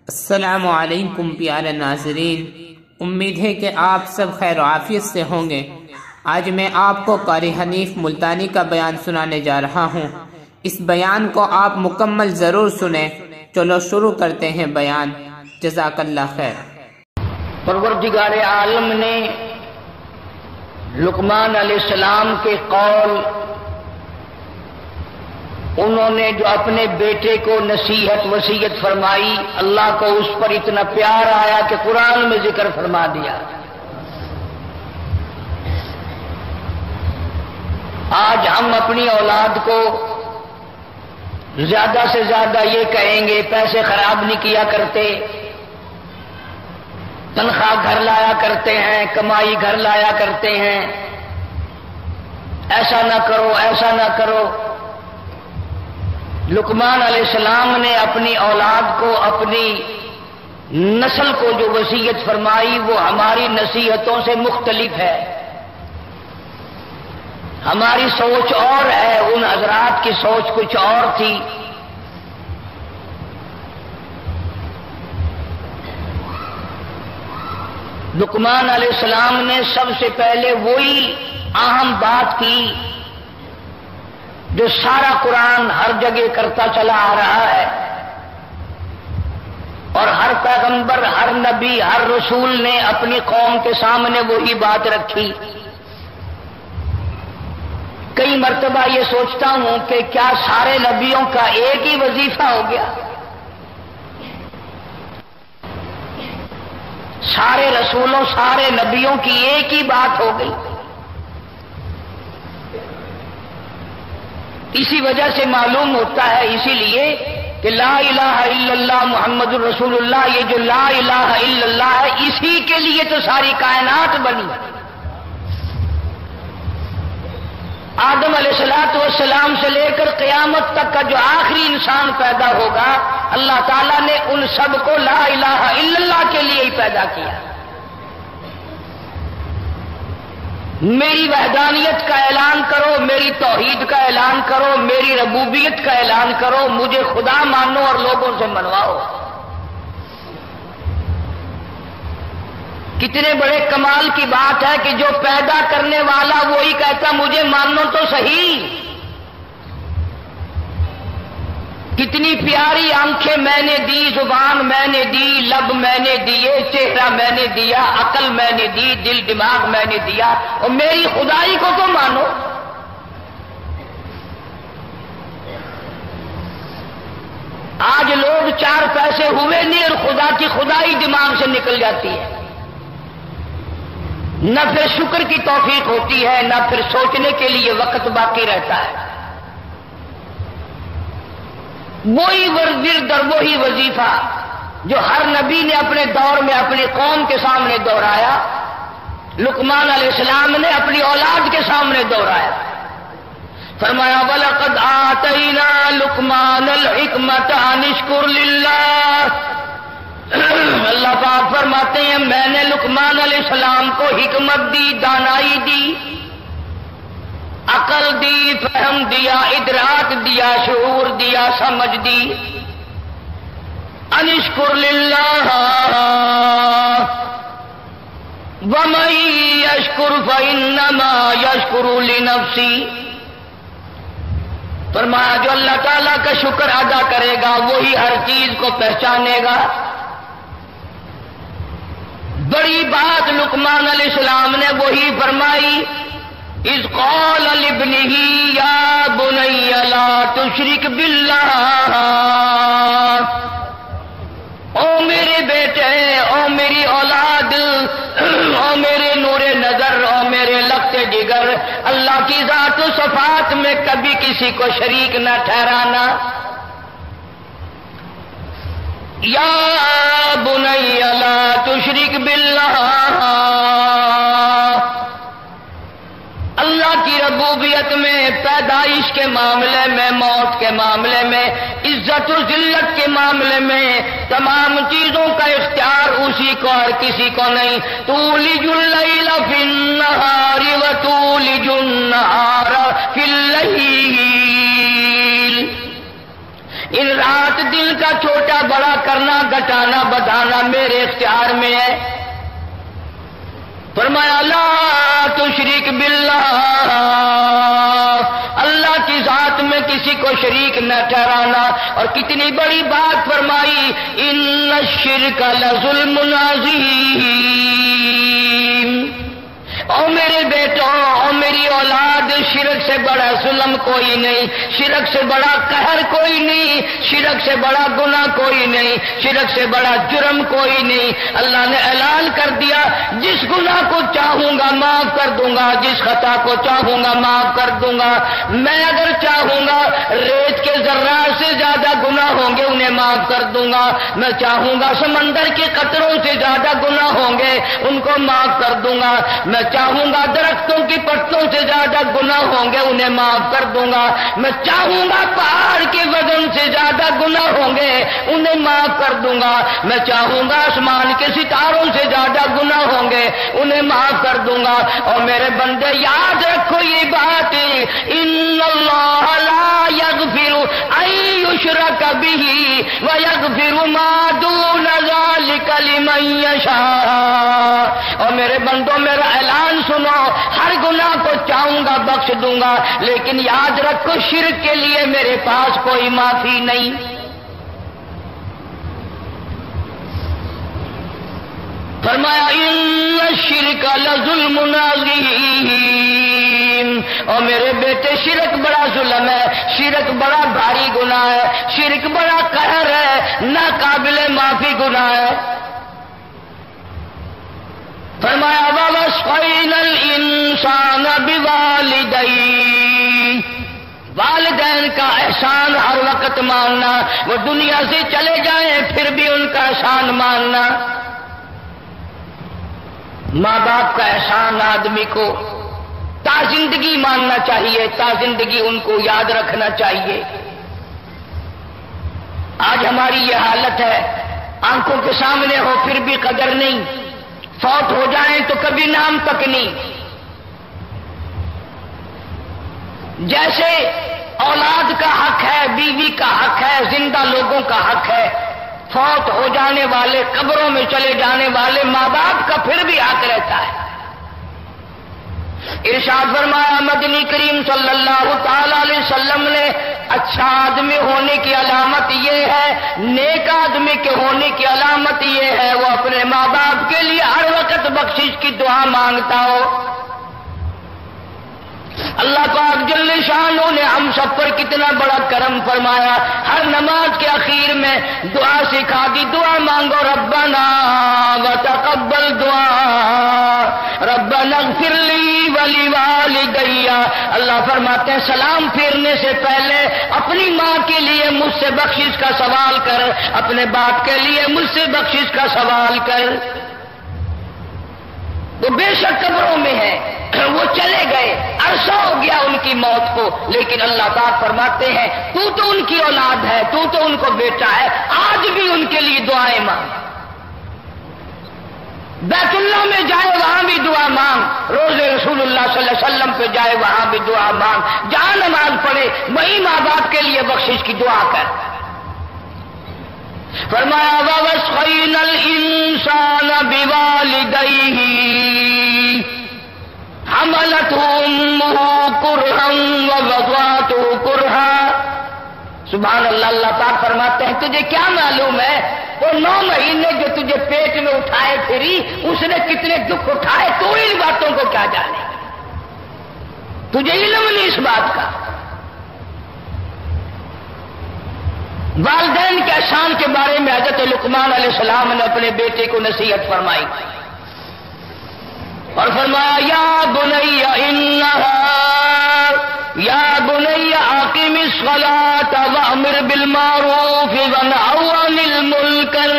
السلام علیکم پیارے ناظرین، امید ہے کہ آپ سب خیر و عافیت سے ہوں گے۔ آج میں آپ کو قاری حنیف ملتانی کا بیان سنانے جا رہا ہوں۔ اس بیان کو آپ مکمل ضرور سنیں۔ چلو شروع کرتے ہیں بیان۔ جزاک اللہ خیر۔ پروردگار عالم نے لقمان علیہ السلام کے قول، انہوں نے جو اپنے بیٹے کو نصیحت وصیت فرمائی، اللہ کو اس پر اتنا پیار آیا کہ قرآن میں ذکر فرما دیا۔ آج ہم اپنی اولاد کو زیادہ سے زیادہ یہ کہیں گے پیسے خراب نہیں کیا کرتے، تنخواہ گھر لایا کرتے ہیں، کمائی گھر لایا کرتے ہیں، ایسا نہ کرو ایسا نہ کرو۔ لقمان علیہ السلام نے اپنی اولاد کو، اپنی نسل کو جو وصیت فرمائی وہ ہماری نصیحتوں سے مختلف ہے۔ ہماری سوچ اور ہے، ان حضرات کی سوچ کچھ اور تھی۔ لقمان علیہ السلام نے سب سے پہلے وہی اہم بات کی جو سارا قرآن ہر جگہ کرتا چلا آ رہا ہے، اور ہر پیغمبر، ہر نبی، ہر رسول نے اپنی قوم کے سامنے وہی بات رکھی۔ کئی مرتبہ یہ سوچتا ہوں کہ کیا سارے نبیوں کا ایک ہی وظیفہ ہو گیا؟ سارے رسولوں، سارے نبیوں کی ایک ہی بات ہو گئی؟ اسی وجہ سے معلوم ہوتا ہے، اسی لیے کہ لا الہ الا اللہ محمد الرسول اللہ، یہ جو لا الہ الا اللہ ہے، اسی کے لیے تو ساری کائنات بنی۔ آدم علیہ السلام سے لے کر قیامت تک کا جو آخری انسان پیدا ہوگا، اللہ تعالیٰ نے ان سب کو لا الہ الا اللہ کے لیے ہی پیدا کیا۔ میری وحدانیت کا اعلان کرو، میری توحید کا اعلان کرو، میری ربوبیت کا اعلان کرو، مجھے خدا مانو اور لوگوں سے منواؤ۔ کتنے بڑے کمال کی بات ہے کہ جو پیدا کرنے والا وہی کہتا مجھے مانو تو صحیح۔ کتنی پیاری آنکھیں میں نے دی، زبان میں نے دی، لب میں نے دیے، چہرہ میں نے دیا، عقل میں نے دی، دل دماغ میں نے دیا، اور میری خدائی کو تو مانو۔ آج لوگ چار پیسے ہوئے نہیں اور خدا کی خدائی دماغ سے نکل جاتی ہے۔ نہ پھر شکر کی توفیق ہوتی ہے، نہ پھر سوچنے کے لیے وقت باقی رہتا ہے۔ وہی ورد اور وہی وظیفہ جو ہر نبی نے اپنے دور میں اپنی قوم کے سامنے دہرایا، لقمان علیہ السلام نے اپنی اولاد کے سامنے دہرایا۔ فرمایا وَلَقَدْ آتَيْنَا لُقْمَانَ الْحِكْمَةَ أَنِ اشْكُرْ لِلَّهِ۔ اللہ پاک فرماتے ہیں میں نے لقمان علیہ السلام کو حکمت دی، دانائی دی، عقل دی، فہم دیا، ادراک دیا، شعور دیا، سمجھ دی۔ ان اشکر للہ ومن یشکر فانما یشکر لنفسی۔ فرمایا جو اللہ تعالیٰ کا شکر ادا کرے گا وہی ہر چیز کو پہچانے گا۔ بڑی بات لقمان علیہ السلام نے وہی فرمائی، اذ قال لابنہ یا بنی لا تشرک باللہ۔ او میرے بیٹے، او میری اولاد، او میرے نور نظر، او میرے لخت جگر، اللہ کی ذات و صفات میں کبھی کسی کو شریک نہ ٹھہرانا۔ یا بنی لا تشرک باللہ۔ اللہ کی ربوبیت میں، پیدائش کے معاملے میں، موت کے معاملے میں، عزت و ذلت کے معاملے میں، تمام چیزوں کا اختیار اسی کو اور کسی کو نہیں۔ تولج اللیل فی النہار وتولج النہار فی اللیل۔ ان رات دل کا چھوٹا بڑا کرنا گھٹانا بڑھانا میرے اختیار میں ہے۔ فرمایا لا تشرک باللہ، اللہ کی ذات میں کسی کو شریک نہ ٹھہرانا۔ اور کتنی بڑی بات فرمائی، ان الشرک لظلم عظیم۔ او میرے بیٹوں، او میری اولاد، شرک سے بڑا ظلم کوئی نہیں، شرک سے بڑا قہر کوئی نہیں، شرک سے بڑا گناہ کوئی نہیں، شرک سے بڑا جرم کوئی نہیں۔ اللہ نے اعلان کر دیا، جس گناہ کو چاہوں گا معاف کر دوں گا، جس خطا کو چاہوں گا معاف کر دوں گا۔ میں اگر چاہوں گا ریت کے ذرات سے زیادہ گناہ ہوں گے انہیں معاف کر دوں گا، میں چاہوں گا سمندر کے قطروں سے زیادہ گناہ ہوں گے ان کو معاف کر دوں گا، میں چاہوں گا درختوں کی پتوں سے زیادہ گناہ ہوں گے انہیں معاف کر دوں گا، میں چاہوں گا پہاڑ کے وزن سے زیادہ گناہ ہوں گے انہیں معاف کر دوں گا، میں چاہوں گا آسمان کے ستاروں سے زیادہ گناہ ہوں گے انہیں معاف کر دوں گا۔ اور میرے بندے یاد رکھو یہ بات، ان اللہ لا یغفر ان یشرک بہ ویغفر ما دون ذلک لمن یشاء۔ اور میرے بندوں میرا اعلان سنو، ہر گناہ کو چاہوں گا بخش دوں گا، لیکن یاد رکھو شرک کے لیے میرے پاس کوئی معافی نہیں۔ فرمایا ان الشرک لظلم عظیم۔ اور میرے بیٹے شرک بڑا ظلم ہے، شرک بڑا بھاری گناہ ہے، شرک بڑا قہر ہے، ناقابل معافی گناہ ہے۔ فرمایا وَوَصَّيْنَا الْإِنسَانَ بِوَالِدَيْهِ، والدین کا احسان ہر وقت ماننا، وہ دنیا سے چلے جائیں پھر بھی ان کا احسان ماننا۔ ماں باپ کا احسان آدمی کو تا زندگی ماننا چاہیے، تا زندگی ان کو یاد رکھنا چاہیے۔ آج ہماری یہ حالت ہے، آنکھوں کے سامنے ہو پھر بھی قدر نہیں، فوت ہو جائیں تو کبھی نام تک نہیں۔ جیسے اولاد کا حق ہے، بیوی کا حق ہے، زندہ لوگوں کا حق ہے، فوت ہو جانے والے قبروں میں چلے جانے والے ماں باپ کا پھر بھی حق رہتا ہے۔ ارشاد فرمایا مدنی کریم صلی اللہ تعالی علیہ وسلم نے، اچھا آدمی ہونے کی علامت یہ ہے، نیک آدمی کے ہونے کی علامت یہ ہے وہ اپنے ماں باپ کے لیے ہر وقت بخشش کی دعا مانگتا ہو۔ اللہ پاک جل شانہ نے ہم سب پر کتنا بڑا کرم فرمایا، ہر نماز کے اخیر میں دعا سکھا دی، دعا مانگو ربنا وتقبل دعا ربنا اغفر لی ولوالدی۔ اللہ فرماتے ہیں سلام پھیرنے سے پہلے اپنی ماں کے لیے مجھ سے بخشش کا سوال کر، اپنے باپ کے لیے مجھ سے بخشش کا سوال کر۔ وہ بے شک قبروں میں ہے، وہ چلے گئے، عرصہ ہو گیا ان کی موت کو، لیکن اللہ پاک فرماتے ہیں تو ان کی اولاد ہے، تو ان کو بیٹا ہے، آج بھی ان کے لیے دعائیں مانگ۔ بیت اللہ میں جائے وہاں بھی دعا مانگ، روز رسول اللہ صلی اللہ علیہ وسلم پہ جائے وہاں بھی دعا مانگ، جہاں نماز پڑھے وہی ماں باپ کے لیے بخشش کی دعا کر۔ فرمایا وَوَصَّيْنَا الْإِنسَانَ بِوَالِدَيْهِ حَمَلَتْهُ أُمُّهُ كُرْهًا وَوَضَعَتْهُ كُرْهًا۔ سبحان اللہ، اللہ پاک فرماتے ہیں تجھے کیا معلوم ہے وہ 9 مہینے جو تجھے پیٹ میں اٹھائے پھری اس نے کتنے دکھ اٹھائے، تو ان باتوں کو کیا جانے، تجھے علم نہیں اس بات کا۔ والدین کے احسان کے بارے میں حضرت لقمان علیہ السلام نے اپنے بیٹے کو نصیحت فرمائی اور فرمایا یا بنی اقم الصلاۃ وامر بالمعروف وانہا عن المنکر۔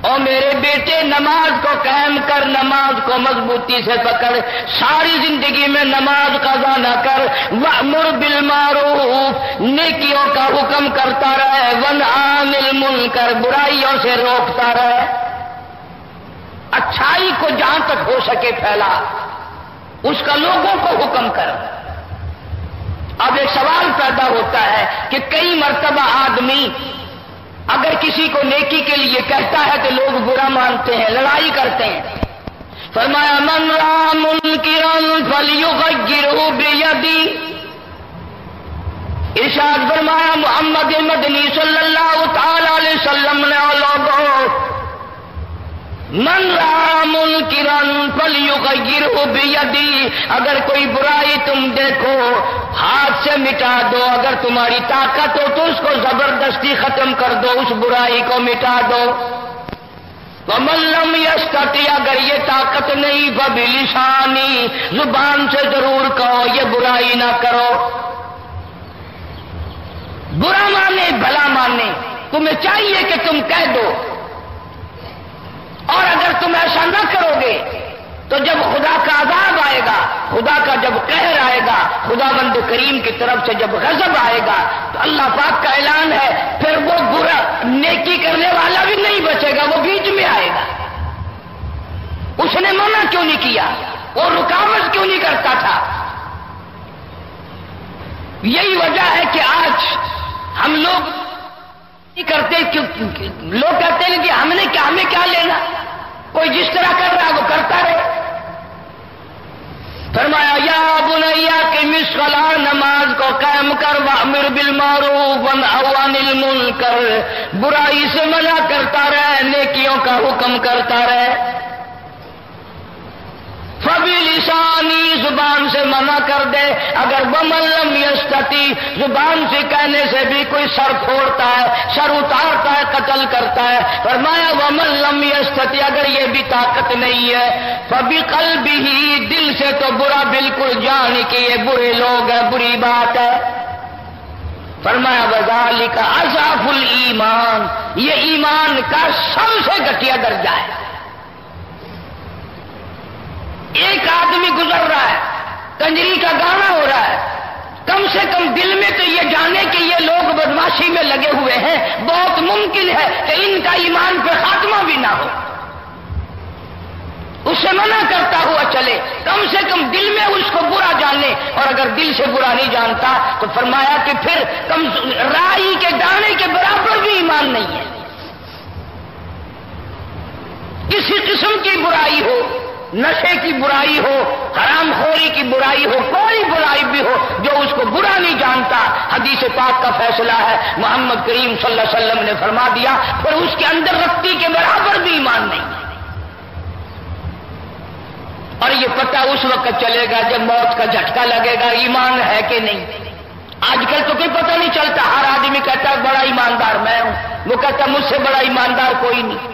اور میرے بیٹے نماز کو قائم کر، نماز کو مضبوطی سے پکڑ، ساری زندگی میں نماز قضا نہ کر، وَأْمُرْ بِالْمَعْرُوفِ نیکیوں کا حکم کرتا رہے، وَانْهَ عَنِ الْمُنْکَرِ برائیوں سے روکتا رہے، اچھائی کو جہاں تک ہو سکے پھیلا، اس کا لوگوں کو حکم کر۔ اب ایک سوال پیدا ہوتا ہے کہ کئی مرتبہ آدمی اگر کسی کو نیکی کے لیے کہتا ہے تو لوگ برا مانتے ہیں، لڑائی کرتے ہیں۔ فرمایا من رأى منکرا فلیغیرہ بیدی، ارشاد فرمایا محمد مدنی صلی اللہ تعالی علیہ وسلم نے لوگوں من رأى منکرا فلیغیرہ بیدی، اگر کوئی برائی تم دیکھو ہاتھ سے مٹا دو، اگر تمہاری طاقت ہو تو اس کو زبردستی ختم کر دو، اس برائی کو مٹا دو۔ وَمَن لَّمْ يَسْتَطِعْ، اگر یہ طاقت نہیں فَبِلِسَانِهِ، زبان سے ضرور کہو یہ برائی نہ کرو۔ برا مانے بھلا مانے، تمہیں چاہیے کہ تم کہہ دو، اور اگر تم ایسا نہ کرو گے تو جب خدا کا عذاب آئے گا، خدا کا جب قہر آئے گا، خدا بند کریم کی طرف سے جب غضب آئے گا تو اللہ پاک کا اعلان ہے پھر وہ برا نیکی کرنے والا بھی نہیں بچے گا، وہ بیچ میں آئے گا۔ اس نے منع کیوں نہیں کیا، وہ رکاوٹ کیوں نہیں کرتا تھا؟ یہی وجہ ہے کہ آج ہم لوگ کرتے، لوگ کہتے ہیں کہ ہمیں کیا لینا، کوئی جس طرح کر رہا ہے وہ کرتا رہے۔ فرمایا یا بنیا کہ مصلا، نماز کو قائم کر، وامر بالمعروف وانہی عن المنکر، برائی سے منع کرتا رہے، نیکیوں کا حکم کرتا رہے۔ فبلسانی، زبان سے منع کر دے، اگر ومن لم یستطع، زبان سے کہنے سے بھی کوئی سر پھوڑتا ہے، سر اتارتا ہے، قتل کرتا ہے۔ فرمایا ومن لم یستطع، اگر یہ بھی طاقت نہیں ہے، فبقلبہ، دل سے تو برا بالکل جان کہ یہ برے لوگ ہیں، بری بات ہے۔ فرمایا وذالک اضعف الایمان، یہ ایمان کا سب سے گھٹیا درجہ ہے۔ ایک آدمی گزر رہا ہے، کنجری کا گانا ہو رہا ہے، کم سے کم دل میں تو یہ جانے کہ یہ لوگ بدماشی میں لگے ہوئے ہیں، بہت ممکن ہے کہ ان کا ایمان پہ خاتمہ بھی نہ ہو، اسے منع کرتا ہوا چلے، کم سے کم دل میں اس کو برا جانے، اور اگر دل سے برا نہیں جانتا تو فرمایا کہ پھر کم رائی کے دانے کے برابر بھی ایمان نہیں ہے۔ کسی قسم کی برائی ہو، نشے کی برائی ہو، حرام خوری کی برائی ہو، کوئی برائی بھی ہو، جو اس کو برا نہیں جانتا، حدیث پاک کا فیصلہ ہے، محمد کریم صلی اللہ علیہ وسلم نے فرما دیا پھر اس کے اندر رتی کے برابر بھی ایمان نہیں ہے۔ اور یہ پتہ اس وقت چلے گا جب موت کا جھٹکا لگے گا ایمان ہے کہ نہیں۔ آج کل تو کوئی پتہ نہیں چلتا، ہر آدمی کہتا ہے بڑا ایماندار میں ہوں، وہ کہتا ہے مجھ سے بڑا ایماندار کوئی نہیں۔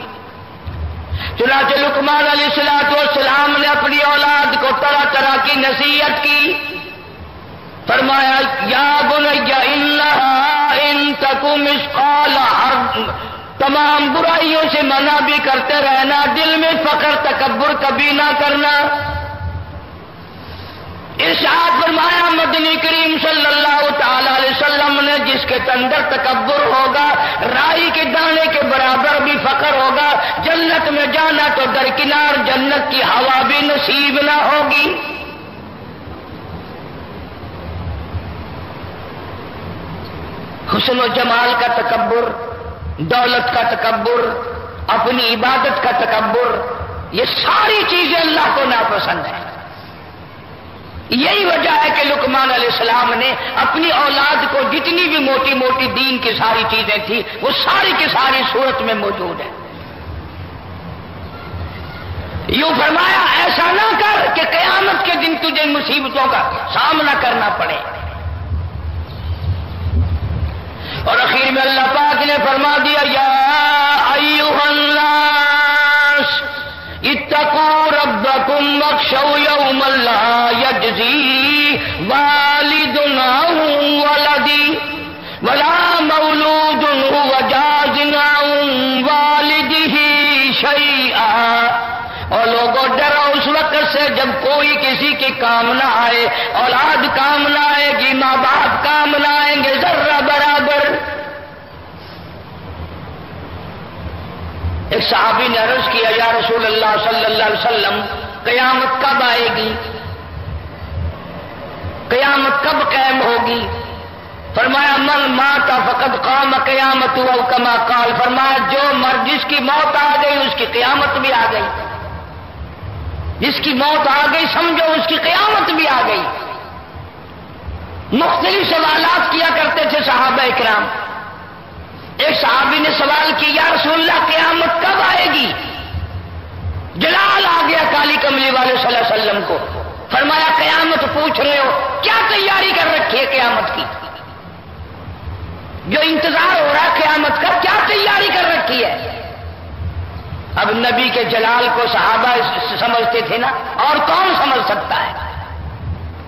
چنانچہ لقمان علیہ السلام نے اپنی اولاد کو طرح طرح کی نصیحت کی، فرمایا یا بنی انہا ان تک مثقال حرب، تمام برائیوں سے منع بھی کرتے رہنا، دل میں فخر تکبر کبھی نہ کرنا۔ ارشاد فرمایا مدنی کریم صلی اللہ تعالی علیہ وسلم نے جس کے اندر تکبر ہوگا، رائی کے دانے کے برابر بھی فخر ہوگا، جنت میں جانا تو درکنار جنت کی ہوا بھی نصیب نہ ہوگی۔ حسن و جمال کا تکبر، دولت کا تکبر، اپنی عبادت کا تکبر، یہ ساری چیزیں اللہ کو ناپسند ہیں۔ یہی وجہ ہے کہ لقمان علیہ السلام نے اپنی اولاد کو جتنی بھی موٹی موٹی دین کی ساری چیزیں تھیں وہ ساری کی ساری صورت میں موجود ہے۔ یوں فرمایا ایسا نہ کر کہ قیامت کے دن تجھے مصیبتوں کا سامنا کرنا پڑے۔ اور اخیر میں اللہ پاک نے فرما دیا یا ایھا الناس اتقوا ربکم واخشوا یوما لا یجزی والد عن ولدہ ولا مولود هو جاز عن والدہ شیئا، اور لوگوں ڈرو اس وقت سے جب کوئی کسی کے کام نہ آئے، اولاد کام نہ آئے گی، ماں باپ کام نہ آئیں گے ذرہ برابر۔ ایک صحابی نے عرض کیا یا رسول اللہ صلی اللہ علیہ وسلم قیامت کب آئے گی؟ قیامت کب قائم ہوگی؟ فرمایا من مات فقد قام قیامت او کما قال، فرمایا جو مرد جس کی موت آ گئی اس کی قیامت بھی آ گئی، جس کی موت آ گئی سمجھو اس کی قیامت بھی آ گئی۔ مختلف سوالات کیا کرتے تھے صحابہ اکرام۔ ایک صحابی نے سوال کیا یا رسول اللہ قیامت کب آئے گی؟ جلال آ گیا کالی کملی والے صلی اللہ علیہ وسلم کو، فرمایا قیامت پوچھ رہے ہو، کیا تیاری کر رکھی ہے قیامت کی؟ جو انتظار ہو رہا ہے قیامت کا، کیا تیاری کر رکھی ہے؟ اب نبی کے جلال کو صحابہ سمجھتے تھے نا، اور کون سمجھ سکتا ہے؟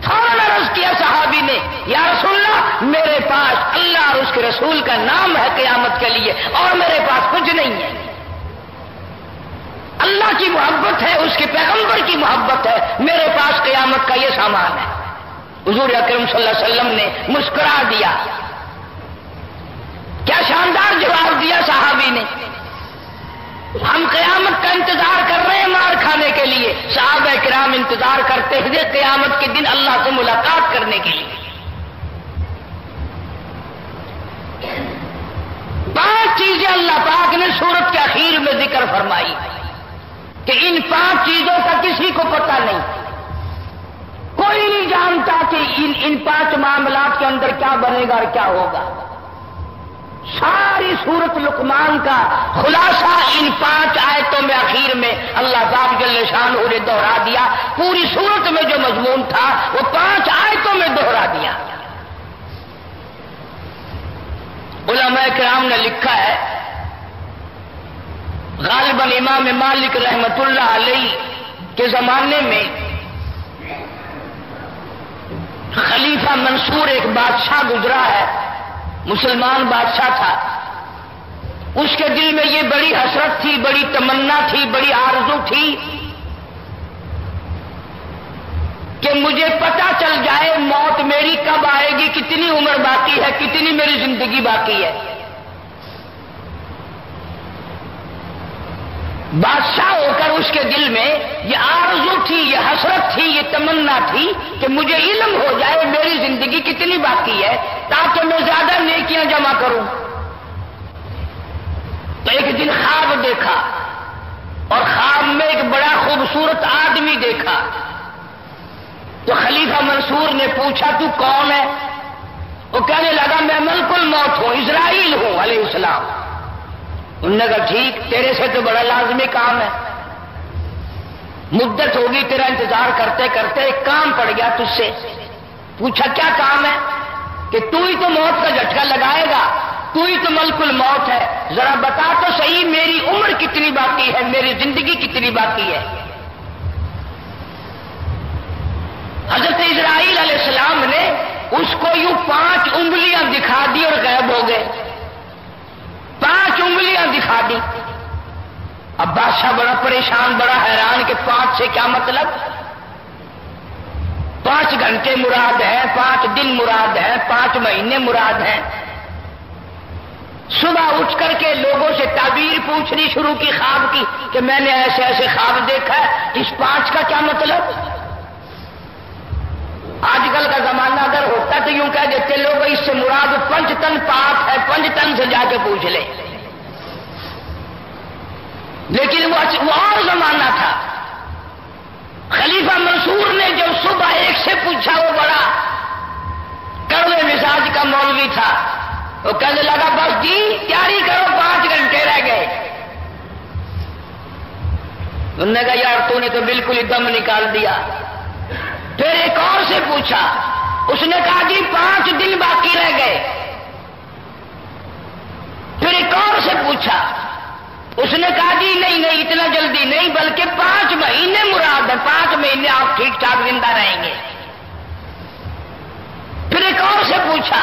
فوراً عرض کیا صحابی نے یا رسول اللہ میرے پاس اللہ اور اس کے رسول کا نام ہے قیامت کے لیے، اور میرے پاس کچھ نہیں ہے۔ اللہ کی محبت ہے، اس کے پیغمبر کی محبت ہے، میرے پاس قیامت کا یہ سامان ہے۔ حضور اکرم صلی اللہ علیہ وسلم نے مسکرا دیا۔ کیا شاندار جواب دیا صحابی نے، ہم قیامت کا انتظار کر رہے ہیں مار کھانے کے لیے، صحابہ کرام انتظار کرتے ہیں قیامت کے دن اللہ سے ملاقات کرنے کے لیے۔ 5 چیزیں اللہ پاک نے سورت کے اخیر میں ذکر فرمائی کہ ان 5 چیزوں کا کسی کو پتہ نہیں، کوئی نہیں جانتا کہ ان 5 معاملات کے اندر کیا بنے گا اور کیا ہوگا۔ ساری سورت لقمان کا خلاصہ ان 5 آیتوں میں اخیر میں اللہ پاک جل شانہ نے دوہرا دیا۔ پوری سورت میں جو مضمون تھا وہ 5 آیتوں میں دوہرا دیا۔ علماء کرام نے لکھا ہے، غالباً امام مالک رحمت اللہ علیہ کے زمانے میں خلیفہ منصور ایک بادشاہ گزرا ہے، مسلمان بادشاہ تھا۔ اس کے دل میں یہ بڑی حسرت تھی، بڑی تمنا تھی، بڑی آرزو تھی کہ مجھے پتہ چل جائے موت میری کب آئے گی، کتنی عمر باقی ہے، کتنی میری زندگی باقی ہے۔ بادشاہ ہو کر اس کے دل میں یہ آرزو تھی، یہ حسرت تھی، یہ تمنا تھی کہ مجھے علم ہو جائے میری زندگی کتنی باقی ہے تاکہ میں زیادہ نیکیاں جمع کروں۔ تو ایک دن خواب دیکھا اور خواب میں ایک بڑا خوبصورت آدمی دیکھا۔ تو خلیفہ منصور نے پوچھا تو کون ہے؟ وہ کہنے لگا میں ملک الموت ہوں، اسرائیل ہوں علیہ السلام۔ انہوں نے کہا ٹھیک، تیرے سے تو بڑا لازمی کام ہے، مدت ہوگی تیرا انتظار کرتے کرتے، ایک کام پڑ گیا تجھ سے۔ پوچھا کیا کام ہے؟ کہ تو ہی تو موت کا جھٹکا لگائے گا، تو ہی تو ملک الموت ہے، ذرا بتا تو صحیح میری عمر کتنی باقی ہے، میری زندگی کتنی باقی ہے۔ حضرت اسرائیل علیہ السلام نے اس کو یوں 5 انگلیاں دکھا دی اور غائب ہو گئے۔ 5 انگلیاں دکھا دی۔ اب بادشاہ بڑا پریشان، بڑا حیران کہ 5 سے کیا مطلب؟ 5 گھنٹے مراد ہے، 5 دن مراد ہے، 5 مہینے مراد ہیں۔ صبح اٹھ کر کے لوگوں سے تعبیر پوچھنی شروع کی خواب کی کہ میں نے ایسے ایسے خواب دیکھا ہے، اس 5 کا کیا مطلب؟ آج کل کا زمانہ اگر ہوتا تو یوں کہہ دیتے لوگ اس سے مراد 5 تن پاک ہے، 5 تن سے جا کے پوچھ لے۔ لیکن وہ اور زمانہ تھا۔ خلیفہ منصور نے جو صبح ایک سے پوچھا، وہ بڑا کڑوے مزاج کا مولوی تھا، وہ کہنے لگا بس جی تیاری کرو، 5 گھنٹے رہ گئے۔ انہوں نے کہا یار تو نے تو بالکل ہی دم نکال دیا۔ پھر ایک اور سے پوچھا، اس نے کہا جی 5 دن باقی رہ گئے۔ پھر ایک اور سے پوچھا، اس نے کہا جی نہیں اتنا جلدی نہیں، بلکہ 5 مہینے مراد ہے، 5 مہینے آپ ٹھیک ٹھاک زندہ رہیں گے۔ پھر ایک اور سے پوچھا،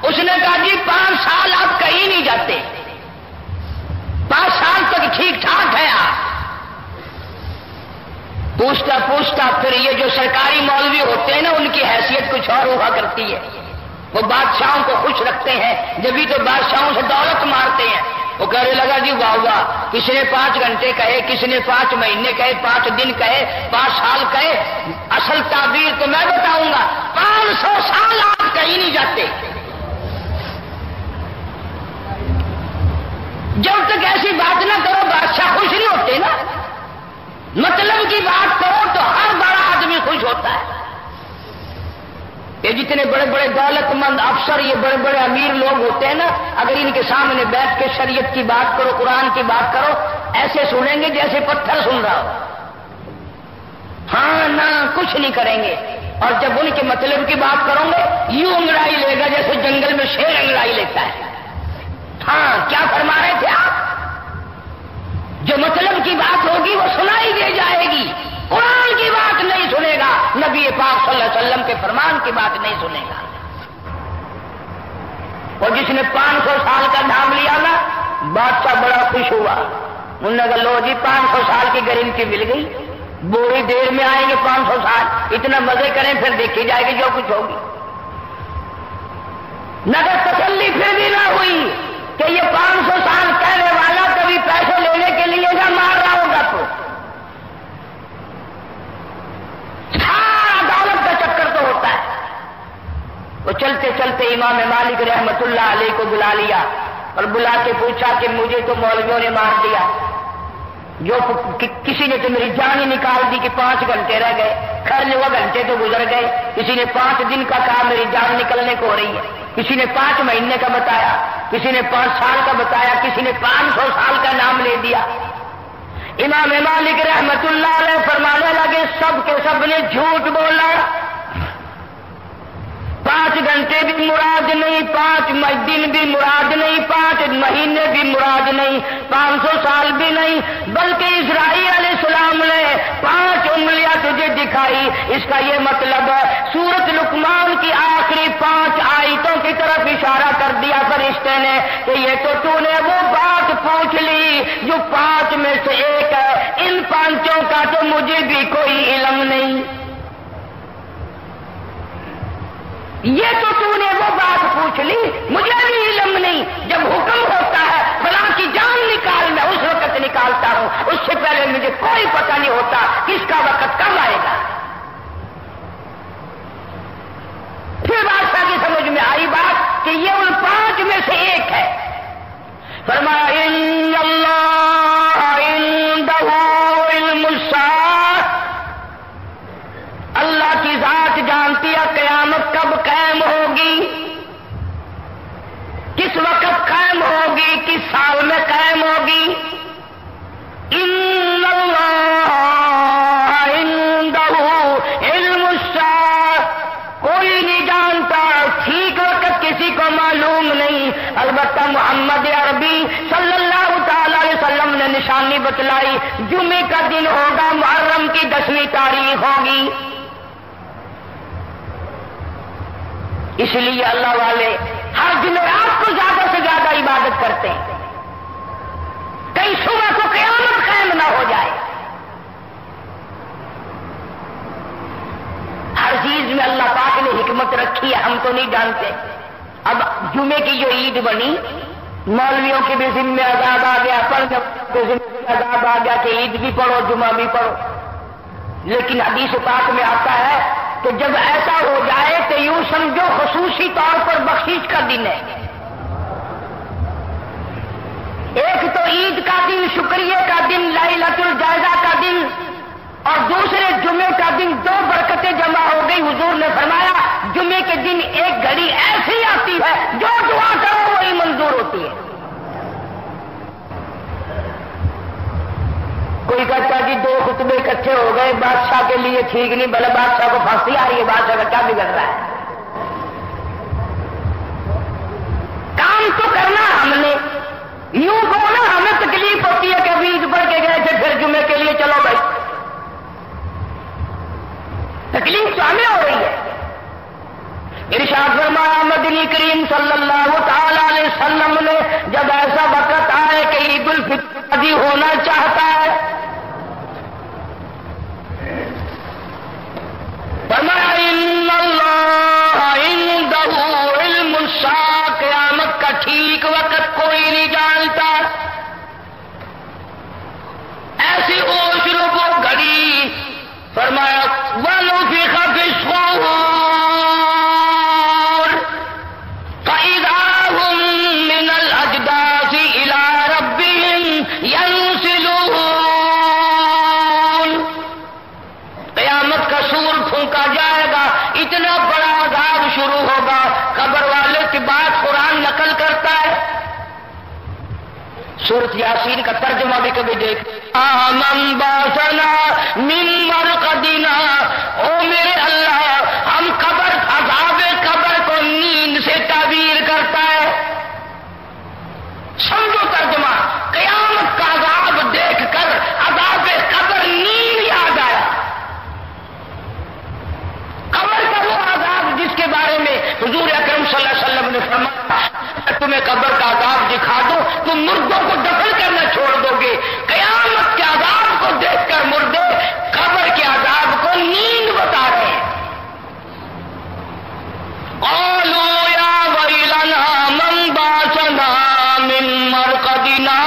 اس نے کہا جی 5 سال آپ کہیں نہیں جاتے، 5 سال تک ٹھیک ٹھاک ہے آپ۔ پوچھتا پوچھتا پھر یہ جو سرکاری مولوی ہوتے ہیں نا، ان کی حیثیت کچھ اور ہوا کرتی ہے، وہ بادشاہوں کو خوش رکھتے ہیں، جبھی تو بادشاہوں سے دولت مارتے ہیں۔ وہ کہنے لگا جی واہ واہ، کسی نے 5 گھنٹے کہے، کسی نے 5 مہینے کہے، 5 دن کہے، 5 سال کہے، اصل تعبیر تو میں بتاؤں گا، 500 سال آپ کہیں نہیں جاتے۔ جب تک ایسی بات نہ کرو بادشاہ خوش نہیں ہوتے نا، مطلب کی بات کرو تو ہر بڑا آدمی خوش ہوتا ہے۔ یہ جتنے بڑے بڑے دولت مند افسر، یہ بڑے بڑے امیر لوگ ہوتے ہیں نا، اگر ان کے سامنے بیٹھ کے شریعت کی بات کرو، قرآن کی بات کرو، ایسے سنیں گے جیسے پتھر سن رہا ہو، ہاں نہ کچھ نہیں کریں گے۔ اور جب ان کے مطلب کی بات کرو گے یوں انگڑائی لے گا جیسے جنگل میں شیر انگڑائی لیتا ہے۔ ہاں کیا فرما رہے تھے آپ؟ جو مطلب کی بات ہوگی وہ سنائی دے جائے گی، قرآن کی بات نہیں سنے گا، نبی پاک صلی اللہ علیہ وسلم کے فرمان کی بات نہیں سنے گا۔ اور جس نے 500 سال کا نام لیا نا، بادشاہ بڑا خوش ہوا، انہوں نے کہا لو جی 500 سال کی گارنٹی مل گئی، بڑی دیر میں آئیں گے 500 سال، اتنا مزے کریں پھر دیکھی جائے گی جو کچھ ہوگی۔ نگر تسلی پھر بھی نہ ہوئی کہ یہ 500 سال کہنے والا کبھی پیسے لینے کے لیے نہ مار رہا ہوگا، تو سارا دولت کا چکر تو ہوتا ہے۔ وہ چلتے چلتے امام مالک رحمت اللہ علیہ کو بلا لیا اور بلا کے پوچھا کہ مجھے تو مولویوں نے مار دیا، جو کسی نے تو میری جان ہی نکال دی کہ 5 گھنٹے رہ گئے، خیر وہ گھنٹے تو گزر گئے، کسی نے 5 دن کا کہا میری جان نکلنے کو ہو رہی ہے، کسی نے 5 مہینے کا بتایا، کسی نے 5 سال کا بتایا، کسی نے 500 سال کا نام لے دیا۔ امام مالک رحمت اللہ علیہ فرمانے لگے سب کے سب نے جھوٹ بولا، 5 گھنٹے بھی مراد نہیں، 5 دن بھی مراد نہیں، 5 مہینے بھی مراد نہیں، 500 سال بھی نہیں، بلکہ اسرائیل علیہ السلام نے 5 انگلیاں تجھے دکھائی۔ اس کا یہ مطلب ہے سورۃ لقمان کی آخری 5 آیتوں کی طرف اشارہ کر دیا فرشتے نے کہ یہ تو نے وہ بات پوچھ لی جو 5 میں سے ایک ہے، ان 5 کا تو مجھے بھی کوئی علم نہیں۔ یہ تو نے وہ بات پوچھ لی، مجھے بھی علم نہیں۔ جب حکم ہوتا ہے فلاں کی جان نکال، میں اس وقت نکالتا ہوں، اس سے پہلے مجھے کوئی پتہ نہیں ہوتا کس کا وقت کب آئے گا۔ پھر بادشاہ کی سمجھ میں آئی بات کہ یہ ان 5 میں سے ایک ہے۔ فرمایا ان اللہ عنده علم الساعۃ، اللہ کی ذات جانتی ہے قیامت کب قائم ہوگی، کس وقت قائم ہوگی، کس سال میں قائم ہوگی۔ ان اللہ عنده علم الساعۃ، کوئی نہیں جانتا ٹھیک وقت، کسی کو معلوم نہیں، البتہ محمد عربی صلی اللہ تعالی علیہ وسلم نے نشانی بتلائی، جمعے کا دن ہوگا، محرم کی 10ویں تاریخ ہوگی۔ اس لیے اللہ والے ہر جمعرات کو زیادہ سے زیادہ عبادت کرتے ہیں، کئی صبح کو قیامت قائم نہ ہو جائے۔ ہر چیز میں اللہ پاک نے حکمت رکھی ہے، ہم تو نہیں جانتے۔ اب جمعے کی جو عید بنی، مولویوں کے بھی ذمہ عذاب آ گیا، پڑھنے کے ذمہ عذاب آ گیا کہ عید بھی پڑھو جمعہ بھی پڑھو، لیکن حدیث پاک میں آتا ہے کہ جب ایسا ہو جائے تو یوں سمجھو خصوصی طور پر بخشش کا دن ہے۔ ایک تو عید کا دن، شکریہ کا دن، لیلۃ الجائزہ کا دن، اور دوسرے جمعے کا دن، 2 برکتیں جمع ہو گئی۔ حضور نے فرمایا جمعے کے دن ایک گھڑی ایسی آتی ہے جو دعا کرو وہی منظور ہوتی ہے۔ کوئی کہتا جی 2 خطبے اکٹھے ہو گئے، بادشاہ کے لیے ٹھیک نہیں، بھلے بادشاہ کو پھانسی آ رہی ہے، بادشاہ کا کیا بگڑ رہا ہے؟ کام تو کرنا ہم نے، یوں بولنا ہمیں تکلیف ہوتی ہے کہ ابھی عید پڑھ کے گئے تھے پھر جمعے کے لیے چلو بھائی، تکلیف تو ہمیں ہو رہی ہے۔ ارشاد فرمایا مدنی کریم صلی اللہ تعالی علیہ وسلم نے جب ایسا وقت آئے کہ عید الفطر ہونا چاہتا ہے، فرمایا ان اللہ عنده علم الساعۃ، قیامت کا ٹھیک وقت کوئی نہیں جانتا۔ سورۃ یاسین کا ترجمہ بھی کبھی دیکھ من باسنا من مرقدنا، او میرے اللہ ہم قبر عذاب قبر کو نیند سے تعبیر کرتا ہے. سمجھو ترجمہ، قیامت کا عذاب دیکھ کر عذاب قبر نیند یاد آیا. قبر کا وہ عذاب جس کے بارے میں حضور اکرم صلی اللہ علیہ وسلم نے فرمایا تمہیں قبر کا عذاب دکھا دو تم مردوں کو دفن کرنا چھوڑ دو گے. قیامت کے عذاب کو دیکھ کر مردے قبر کے عذاب کو نیند بتا رہے ہیں. قالوا یا ویلنا من باسنا من مرقدنا،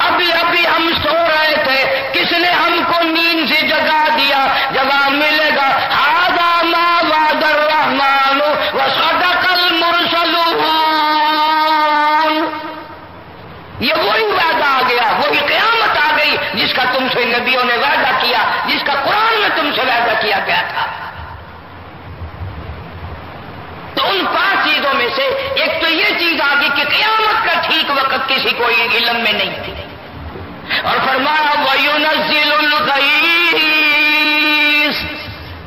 ابھی ہم سو رہے تھے، کس نے ہم کو نیند سے جگا دیا. جواب ملے گا ھذا ما وعد الرحمن وصدق المرسلون. یہ وہی وعدہ آ گیا، وہی قیامت آ گئی جس کا تم سے نبیوں نے وعدہ کیا، جس کا قرآن میں تم سے وعدہ کیا گیا تھا. تو ان 5 چیزوں میں سے ایک تو یہ چیز آ گئی کہ قیامت کا ٹھیک وقت کسی کو علم میں نہیں تھی. اور فرمایا وَيُنَزِّلُ الْغَيْثَ،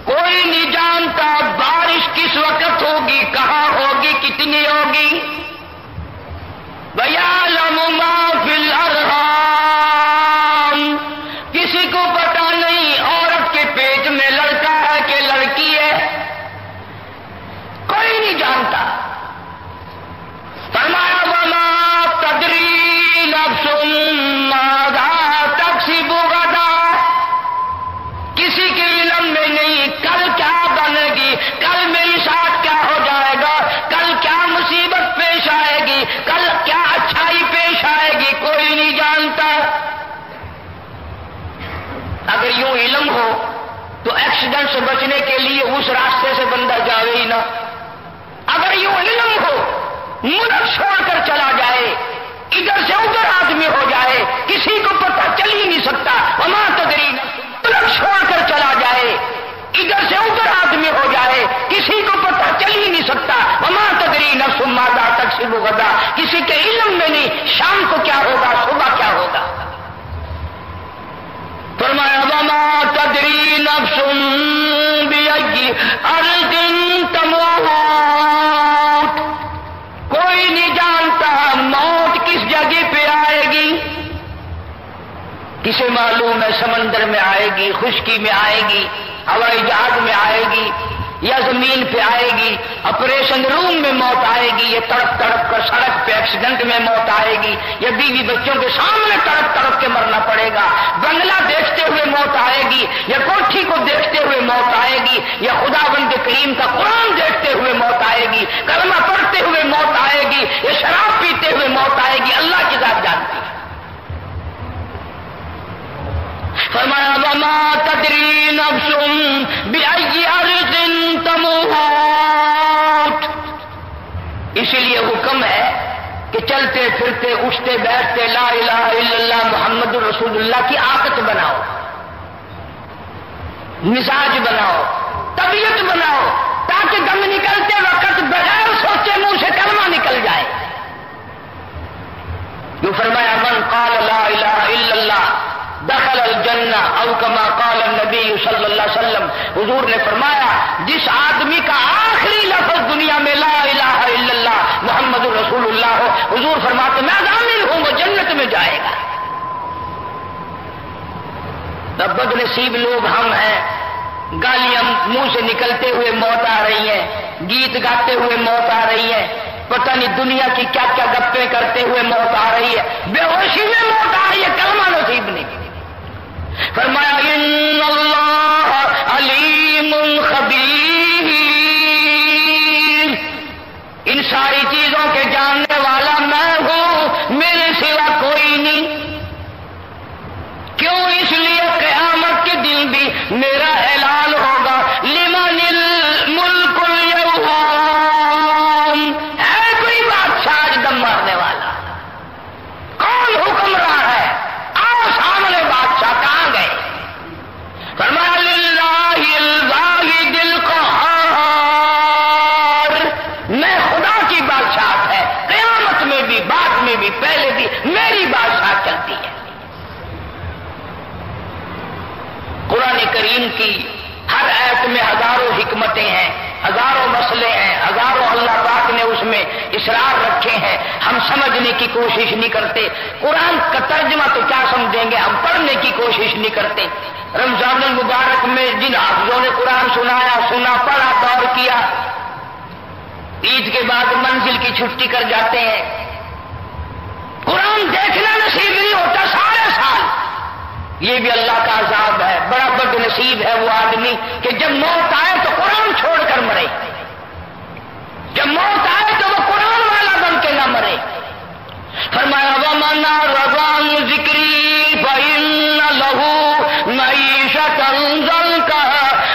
کوئی نہیں جانتا بارش کس وقت ہوگی، کہاں ہوگی، کتنی ہوگی. وَيَعْلَمُ مَا فِي الْأَرْحَامِ، کسی کو پتا نہیں عورت کے پیٹ میں لڑکا ہے کہ لڑکی ہے، کوئی نہیں جانتا. فرمایا وَمَا تَدْرِي نَفْسٌ مَاذَا تَكْسِبُ غَدًا، کسی کے علم میں نہیں کل کیا بنے گی، کل میری ساتھ کیا ہو جائے گا، کل کیا مصیبت پیش آئے گی، کل کیا اچھائی پیش آئے گی، کوئی نہیں جانتا. اگر یوں علم ہو تو ایکسیڈنٹ سے بچنے کے لیے اس راستے سے بندہ جاوے ہی نہ. اگر یوں علم ہو ملک چھوڑ کر چلا جائے، ادھر سے ادھر آدمی ہو جائے، کسی کو پتہ چل ہی نہیں سکتا. وما تدری ملک چھوڑ کر چلا جائے، ادھر سے ادھر آدمی ہو جائے، کسی کو پتہ چل ہی نہیں سکتا. وما تدری نفس ماذا تکسب غدا، کسی کے علم میں نہیں شام کو کیا ہوگا، صبح کیا ہوگا. فرمایا وما تدری نفس بأي أرض تموت، کوئی نہیں جانتا موت کس جگہ پہ آئے گی. کسے معلوم ہے سمندر میں آئے گی، خشکی میں آئے گی، ہوائی جہاز میں آئے گی، یا زمین پہ آئے گی، آپریشن روم میں موت آئے گی، یا تڑپ تڑپ کر سڑک پہ ایکسیڈنٹ میں موت آئے گی، یا بیوی بچوں کے سامنے تڑپ تڑپ کے مرنا پڑے گا. بنگلہ دیکھتے ہوئے موت آئے گی، یا کوٹھی کو دیکھتے ہوئے موت آئے گی، یا خداوند کریم کا قرآن دیکھتے ہوئے موت آئے گی، کلمہ پڑھتے ہوئے موت آئے گی، یا شراب پیتے ہوئے موت آئے گی. اللہ کی ذات جانتی ہے. فرمایا وما تدری نفس بأي أرض تموت، اسی لیے حکم ہے کہ چلتے پھرتے اٹھتے بیٹھتے لا الہ الا اللہ محمد رسول اللہ کی عادت بناؤ، مزاج بناؤ، طبیعت بناؤ، تاکہ دم نکلتے وقت بغیر سوچے منہ سے کلمہ نکل جائے. جو فرمایا من قال لا الہ الا اللہ دخل الجنہ او کما قال النبی صلی اللہ علیہ وسلم. حضور نے فرمایا جس آدمی کا آخری لفظ دنیا میں لا الہ الا اللہ محمد رسول اللہ ہو، حضور فرماتے میں ضامن ہوں وہ جنت میں جائے گا. تب بد نصیب لوگ ہم ہیں، گالیاں منہ سے نکلتے ہوئے موت آ رہی ہیں، گیت گاتے ہوئے موت آ رہی ہے، پتہ نہیں دنیا کی کیا کیا گپیں کرتے ہوئے موت آ رہی ہے، بے ہوشی میں موت آ رہی ہے، کلمہ نصیب نہیں. فرمایا ان اللہ علیم خبیر، ان ساری چیزوں کے جاننے والا میں ہوں، میرے سوا کوئی نہیں. کیوں؟ اس لیے قیامت کے دن بھی میرا اعلان ہوگا لمن الملک اليوم، ہے کوئی بادشاہ آج دم مارنے والا؟ کون حکمراں ہے؟ آؤ سامنے بادشاہ کہاں گئے؟ کریم کی ہر آیت میں ہزاروں حکمتیں ہیں، ہزاروں مسئلے ہیں، ہزاروں اللہ پاک نے اس میں اسرار رکھے ہیں، ہم سمجھنے کی کوشش نہیں کرتے۔ قرآن کا ترجمہ تو کیا سمجھیں گے، ہم پڑھنے کی کوشش نہیں کرتے۔ رمضان المبارک میں جن حافظوں نے قرآن سنایا، سنا، پڑھا، دور کیا، عید کے بعد منزل کی چھٹی کر جاتے ہیں، قرآن دیکھنا نصیب نہیں ہوتا سارے سال۔ یہ بھی اللہ کا عذاب ہے، بڑا بد نصیب ہے وہ آدمی کہ جب موت آئے تو قرآن چھوڑ کر مرے، جب موت آئے تو وہ قرآن والا بن کے نہ مرے۔ فرمایا وَمَنْ أَعْرَضَ عَنْ ذِكْرِي فَإِنَّ لَهُ مَعِيشَةً ضَنكًا،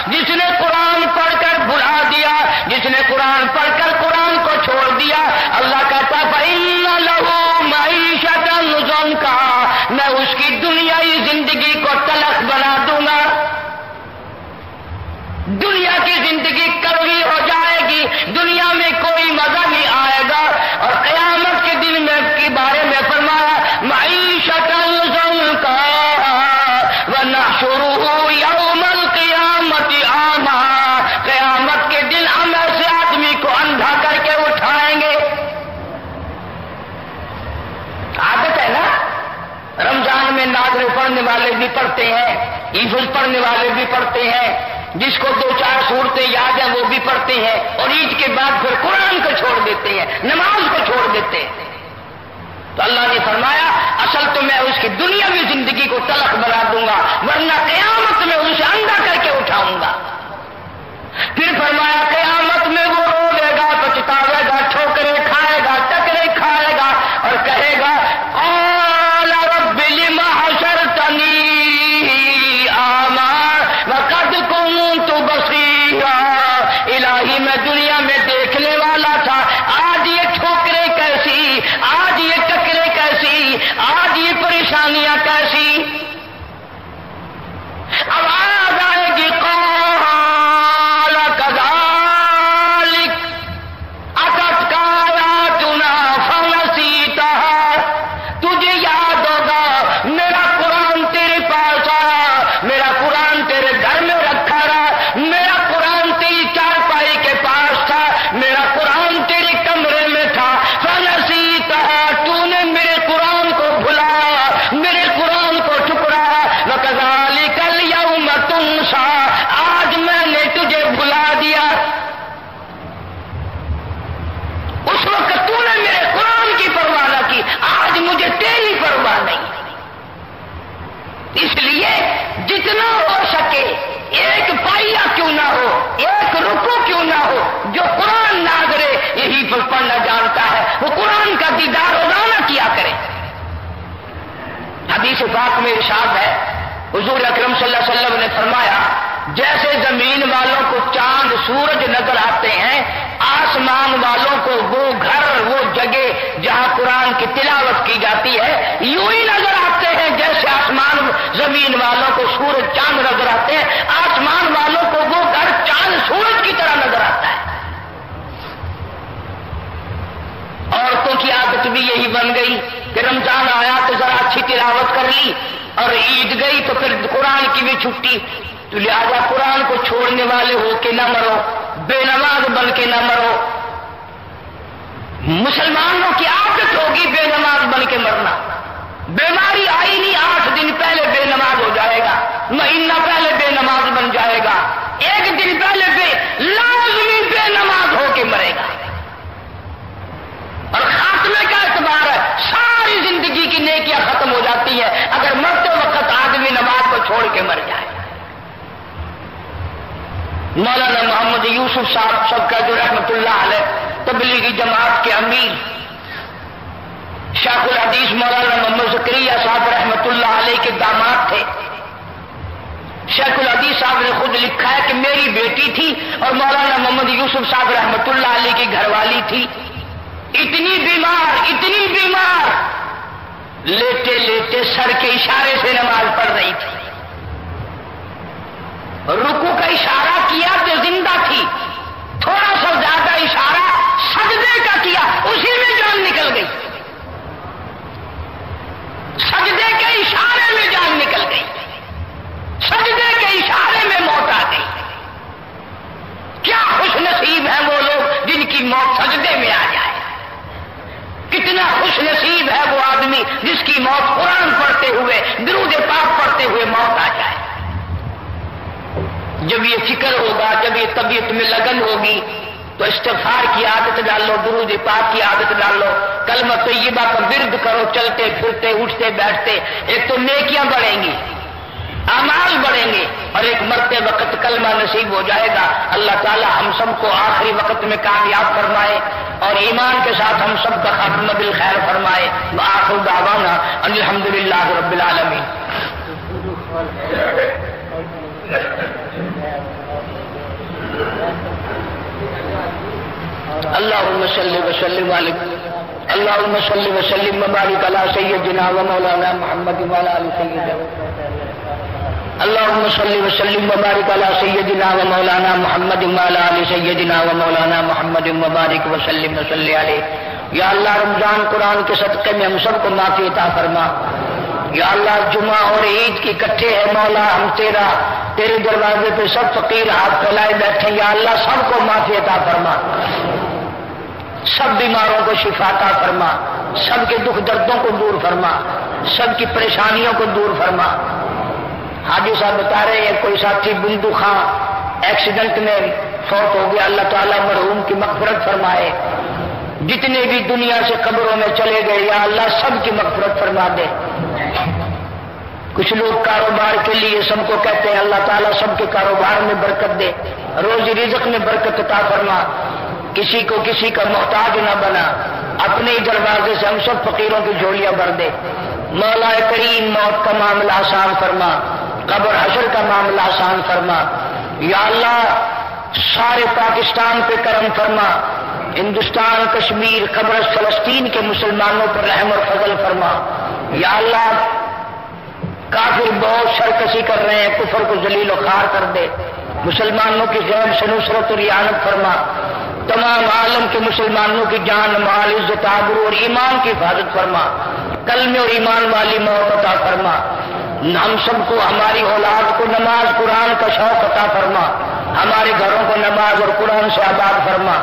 جس نے قرآن پڑھ کر بھلا دیا، جس نے قرآن پڑھ کر قرآن کو چھوڑ دیا، اللہ کہتا فَإِنَّ لَهُ مَعِيشَةً ضَنكًا، میں اس کی دنیائی زندگی کو تلخ بنا دوں گا، دنیا کی زندگی کڑوی ہو جائے گی، دنیا میں کوئی مزہ نہیں آئے گا۔ اور قیامت کے دن میں کے بارے میں فرمایا معیشۃ ضنکا ونحشرہ یوم القیامۃ اعمیٰ، قیامت کے دن ہم ایسے آدمی کو اندھا کر کے اٹھائیں گے۔ عادت ہے نا، رمضان میں نازل پڑھنے والے بھی پڑھتے ہیں، حفظ پڑھنے والے بھی پڑھتے ہیں، جس کو 2-4 صورتیں یاد ہیں وہ بھی پڑھتے ہیں، اور عید کے بعد پھر قرآن کو چھوڑ دیتے ہیں، نماز کو چھوڑ دیتے ہیں۔ تو اللہ نے فرمایا اصل تو میں اس کی دنیاوی زندگی کو تلخ بنا دوں گا، ورنہ قیامت میں اسے اندھا کر کے اٹھاؤں گا۔ پھر فرمایا قیامت میں وہ روے گا، پچھتاوے گا، ٹھوکریں کھائے گا، ٹکرے کھائے گا، اور کہے گا قال رب لم حشرتنی اعمیٰ وقد كنت بصیرا، الہی میں دنیا میں دیکھنے والا تھا، آج یہ ٹھوکریں کیسی، آج یہ ٹکریں کیسی، آج یہ پریشانیاں کیسی۔ آواز آئے گی قال كذلك اتتك آیاتنا فنسیتها، تجھے یاد ہوگا میرا قرآن تیرے پاس آیا، میرا قرآن تیرے گھر میں رکھا رہا، میرا قرآن تیری چارپائی کے پاس تھا، میرا قرآن تیرے کمرے میں تھا، فنسیتها، تو نے میرے قرآن کو بھلایا، میرے قرآن کو ٹھکرایا، وکذالک اليوم تنسیٰ، آج میں نے تجھے بھلا دیا۔ اس وقت تو نے میرے قرآن کی پرواہ نہ کی، آج مجھے تیری پرواہ نہیں۔ اس لیے جتنا ہو سکے ایک پائیا کیوں نہ ہو، ایک رکو کیوں نہ ہو، جو قرآن نہ کرے یہی پڑھنا جانتا ہے وہ قرآن کا دیدار روزانہ کیا کرے۔ حدیث پاک میں ارشاد ہے، حضور اکرم صلی اللہ علیہ وسلم نے فرمایا جیسے زمین والوں کو چاند سورج نظر آتے ہیں، آسمان والوں کو وہ گھر وہ جگہ جہاں قرآن کی تلاوت کی جاتی ہے یوں ہی نظر آتے ہیں جیسے آسمان زمین والوں کو سورج چاند نظر آتے ہیں، آسمان والوں کو وہ گھر چاند سورج کی طرح نظر آتا ہے۔ عورتوں کی عادت بھی یہی بن گئی کہ رمضان آیا تو ذرا اچھی تلاوت کر لی، اور عید گئی تو پھر قرآن کی بھی چھٹی، تو لہذا قرآن کو چھوڑنے والے ہو کے نہ مرو، بے نماز بن کے نہ مرو۔ مسلمانوں کی عادت ہوگی بے نماز بن کے مرنا، بیماری آئی نہیں 8 دن پہلے بے نماز ہو جائے گا، مہینہ پہلے بے نماز بن جائے گا، 1 دن پہلے لازمی بے نماز ہو کے مرے گا۔ اور خاتمے کا اعتبار ہے، ساری زندگی کی نیکیاں ختم ہو جاتی ہیں اگر مرتے وقت آدمی نماز کو چھوڑ کے مر جائے۔ مولانا محمد یوسف صاحب سب کا جو رحمت اللہ علیہ تبلیغی جماعت کے امیر، شیخ الحدیث مولانا محمد زکریا صاحب رحمت اللہ علیہ کے داماد تھے۔ شیخ الحدیث صاحب نے خود لکھا ہے کہ میری بیٹی تھی اور مولانا محمد یوسف صاحب رحمت اللہ علیہ کی گھر والی تھی، اتنی بیمار لیٹے لیٹے سر کے اشارے سے نماز پڑھ رہی تھی، رکوع کا اشارہ کیا تو زندہ تھی، تھوڑا سا زیادہ اشارہ سجدے کا کیا اسی میں جان نکل گئی، سجدے کے اشارے میں جان نکل گئی، سجدے کے اشارے خوش نصیب ہے وہ آدمی جس کی موت قرآن پڑھتے ہوئے درود پاک پڑھتے ہوئے موت آ جائے۔ جب یہ فکر ہوگا، جب یہ طبیعت میں لگن ہوگی تو استغفار کی عادت ڈالو، درود پاک کی عادت ڈالو، کلمہ طیبہ کا ورد کرو، چلتے پھرتے اٹھتے بیٹھتے۔ ایک تو نیکیاں بڑھیں گی، اعمال بڑھیں گے، اور ایک مرتے وقت کلمہ نصیب ہو جائے گا۔ اللہ تعالی ہم سب کو آخری وقت میں کامیاب فرمائے اور ایمان کے ساتھ ہم سب کا خاتمہ بالخیر فرمائے۔ وآخر دعوانا ان الحمدللہ رب العالمین۔ اللہم صلی وسلم علیہ، اللہم صلی وسلم وبارک علی سیدنا و مولانا محمد وعلی آل سیدنا، اللہم صلی وسلم وبارک علی سیدنا و مولانا محمد وعلی آل سیدنا و مولانا محمد وبارک وسلم وصلی علیہ۔ یا اللہ رمضان قرآن کے صدقے میں ہم سب کو معافی عطا فرما۔ یا اللہ جمعہ اور عید کی اکٹھے ہے مولا، ہم تیرے دروازے پہ سب فقیر ہاتھ پھیلائے بیٹھے، یا اللہ سب کو معافی عطا فرما، سب بیماروں کو شفا عطا فرما، سب کے دکھ دردوں کو دور فرما، سب کی پریشانیوں کو دور فرما۔ حاجی صاحب بتا رہے ہیں کوئی ساتھی بندو خاں ایکسیڈنٹ میں فوت ہو گیا، اللہ تعالیٰ مرحوم کی مغفرت فرمائے۔ جتنے بھی دنیا سے قبروں میں چلے گئے یا اللہ سب کی مغفرت فرما دے۔ کچھ لوگ کاروبار کے لیے سب کو کہتے ہیں اللہ تعالیٰ سب کے کاروبار میں برکت دے، روزی رزق میں برکت عطا فرما، کسی کو کسی کا محتاج نہ بنا، اپنے ہی دروازے سے ہم سب فقیروں کی جھولیاں بھر دے۔ مولا کریم موت کا معاملہ آسان فرما، قبر حشر کا معاملہ آسان فرما۔ یا اللہ سارے پاکستان پہ کرم فرما، ہندوستان، کشمیر، قبرص، فلسطین کے مسلمانوں پر رحم اور فضل فرما۔ یا اللہ کافر بہت سرکشی کر رہے ہیں، کفر کو ذلیل و خوار کر دے، مسلمانوں کی غیب سے نصرت اور اعانت فرما، تمام عالم کے مسلمانوں کی جان مال عزت آبرو اور ایمان کی حفاظت فرما، کلمے اور ایمان والی موت عطا فرما۔ ہم سب کو، ہماری اولاد کو نماز قرآن کا شوق عطا فرما، ہمارے گھروں کو نماز اور قرآن سے آباد فرما۔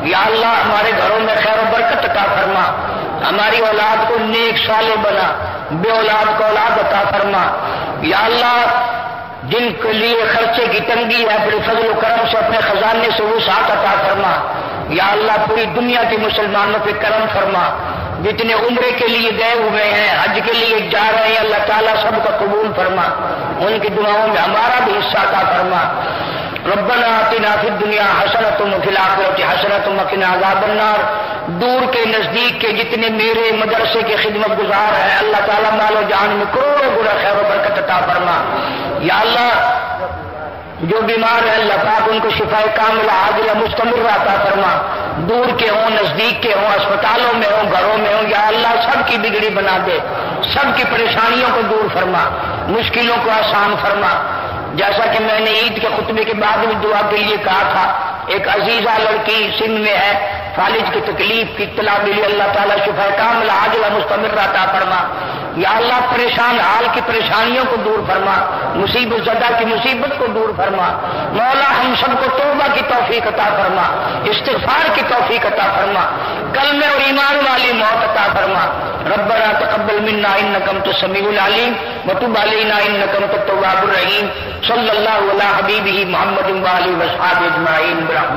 یا اللہ ہمارے گھروں میں خیر و برکت عطا فرما، ہماری اولاد کو نیک صالح بنا، بے اولاد کو اولاد عطا فرما۔ یا اللہ جن کے لیے خرچے کی تنگی ہے اپنے فضل و کرم سے اپنے خزانے سے وسعت عطا فرما۔ یا اللہ پوری دنیا کے مسلمانوں پہ کرم فرما، جتنے عمرے کے لیے گئے ہوئے ہیں، حج کے لیے جا رہے ہیں، اللہ تعالیٰ سب کا قبول فرما، ان کی دعاؤں میں ہمارا بھی حصہ عطا فرما۔ ربنا آتنا فی الدنیا حسنۃ وفی الآخرۃ حسنۃ وقنا عذاب النار۔ دور کے نزدیک کے جتنے میرے مدرسے کے خدمت گزار ہیں اللہ تعالیٰ مال و جان میں کروڑوں گنا خیر و برکت عطا فرما۔ یا اللہ جو بیمار ہیں اللہ پاک ان کو شفا کاملہ عاجلہ مستمر عطا فرما، دور کے ہوں نزدیک کے ہوں، اسپتالوں میں ہوں گھروں میں ہوں، یا اللہ سب کی بگڑی بنا دے، سب کی پریشانیوں کو دور فرما، مشکلوں کو آسان فرما۔ جیسا کہ میں نے عید کے خطبے کے بعد بھی دعا کے لیے کہا تھا، ایک عزیزہ لڑکی سندھ میں ہے، فالج کی تکلیف کی اطلاع ملی، اللہ تعالیٰ شفا کاملہ عاجلہ مستمر عطا فرما۔ یا اللہ پریشان حال کی پریشانیوں کو دور فرما، مصیبت زدہ کی مصیبت کو دور فرما۔ مولا ہم سب کو توبہ کی توفیق عطا فرما، استغفار کی توفیق عطا فرما، کلمے اور ایمان والی موت عطا فرما۔ ربنا تقبل منا انک انت السمیع العلیم وتب علینا انک انت التواب الرحیم۔ صلی اللہ علی حبیبہ محمد وآلہ وصحبہ اجمعین۔